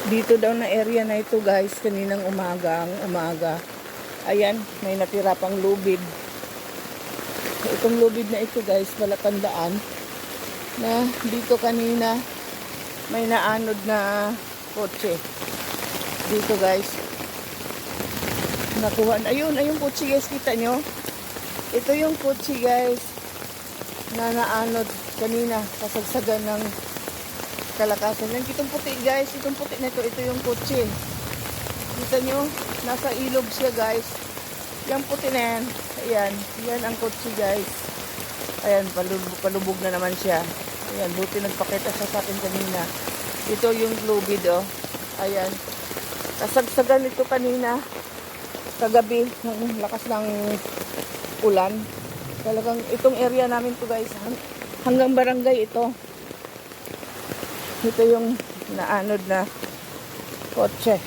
Dito daw na area na ito guys, kaninang umaga. Ayan, may natira pang lubid. Itong lubid na ito guys, palatandaan na dito kanina may naanod na kotse. Dito guys. Nakuha. Ayun kotse guys, kita nyo? Ito yung kotse guys na naanod kanina, kasagsagan ng kalakasan. Yan, itong puti guys, itong puti na ito yung kotse. Kita nyo, nasa ilog siya guys. Yung puti na yan, ayan, yan ang kotse guys. Ayan, palubog na naman siya. Ayan, buti nagpakita siya sa akin kanina. Ito yung lubid oh. Ayan, kasagsagan ito kanina, kagabi, ng lakas ng ulan. Talagang itong area namin to guys, hanggang barangay ito. Ito yung naanod na kotse.